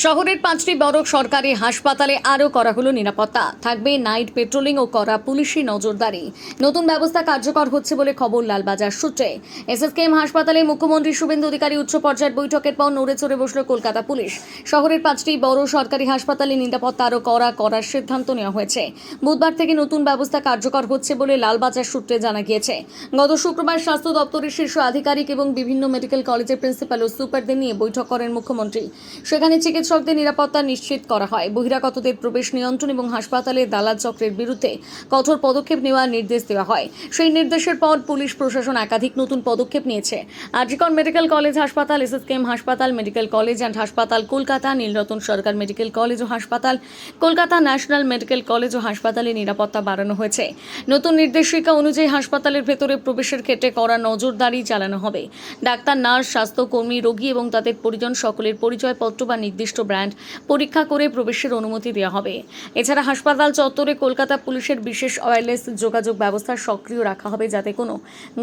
শহরের 5টি বড় সরকারি হাসপাতালে আরও করা হলো নিরাপত্তা। থাকবে নাইট পেট্রোলিং ও করা পুলিশি নজরদারি। নতুন ব্যবস্থা কার্যকর হচ্ছে বলে খবর লালবাজার সূত্রে। এসএসকেএম হাসপাতালে মুখ্যমন্ত্রী শুভেন্দু অধিকারী উচ্চ পর্যায়ের বৈঠকের পর নড়ে চড়ে বসল কলকাতা পুলিশ। শহরের 5টি বড় সরকারি হাসপাতালে নিরাপত্তা আরও করার সিদ্ধান্ত নেওয়া হয়েছে। বুধবার থেকে নতুন ব্যবস্থা কার্যকর হচ্ছে বলে লালবাজার সূত্রে জানা গিয়েছে। গত শুক্রবার স্বাস্থ্য দপ্তরের শীর্ষ আধিকারিক এবং বিভিন্ন মেডিকেল কলেজের প্রিন্সিপাল ও সুপারদের নিয়ে বৈঠক করেন মুখ্যমন্ত্রী। সেখানে চিকিৎসকদের নিরাপত্তা নিশ্চিত করা হয়, বহিরাগতদের প্রবেশ নিয়ন্ত্রণ এবং হাসপাতালের দালাল চক্রের বিরুদ্ধে কঠোর পদক্ষেপ নেওয়ার নির্দেশ দেওয়া হয়। সেই নির্দেশের পর পুলিশ প্রশাসন একাধিক নতুন পদক্ষেপ নিয়েছে। আরজিকর মেডিকেল কলেজ হাসপাতাল, এসএসকেএম হাসপাতাল, মেডিকেল কলেজ অ্যান্ড হাসপাতাল কলকাতা, নীলরতন সরকার মেডিকেল কলেজ ও হাসপাতাল কলকাতা, ন্যাশনাল মেডিকেল কলেজ ও হাসপাতালে নিরাপত্তা বাড়ানো হয়েছে। নতুন নির্দেশিকা অনুযায়ী হাসপাতালের ভেতরে প্রবেশের ক্ষেত্রে কড়া নজরদারি চালানো হবে। ডাক্তার, নার্স, স্বাস্থ্যকর্মী, রোগী এবং তাদের পরিজন সকলের পরিচয়পত্র বা নির্দিষ্ট ব্র্যান্ড পরীক্ষা করে প্রবেশের অনুমতি দেওয়া হবে। এছাড়া হাসপাতাল চত্বরে কলকাতা পুলিশের বিশেষ ওয়্যারলেস যোগাযোগ ব্যবস্থা সক্রিয় রাখা হবে, যাতে কোনো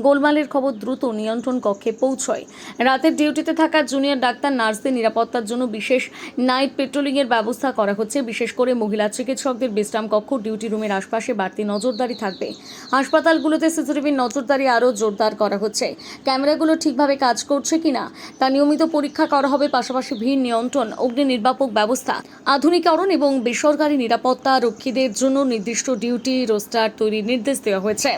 গোলমালের খবর দ্রুত নিয়ন্ত্রণ কক্ষে পৌঁছয়। রাতের ডিউটিতে থাকা জুনিয়র ডাক্তার, নার্সদের নিরাপত্তার জন্য বিশেষ নাইট পেট্রোলিংয়ের ব্যবস্থা করা হচ্ছে। বিশেষ করে মহিলা চিকিৎসকদের বিশ্রাম কক্ষ, ডিউটি রুমের আশপাশে বাড়তি নজরদারি থাকবে। হাসপাতালগুলোতে সিসিটিভির নজরদারি আরও জোরদার করা হচ্ছে। ক্যামেরাগুলো ঠিকভাবে কাজ করছে কিনা তা নিয়মিত পরীক্ষা করা হবে। পাশাপাশি ভিড় নিয়ন্ত্রণ, অগ্নি নির্বাপক ব্যবস্থা আধুনিকরণ এবং বেসরকারি নিরাপত্তা রক্ষীদের জন্য নির্দিষ্ট ডিউটি রোস্টার তৈরির নির্দেশ দেওয়া হয়েছে।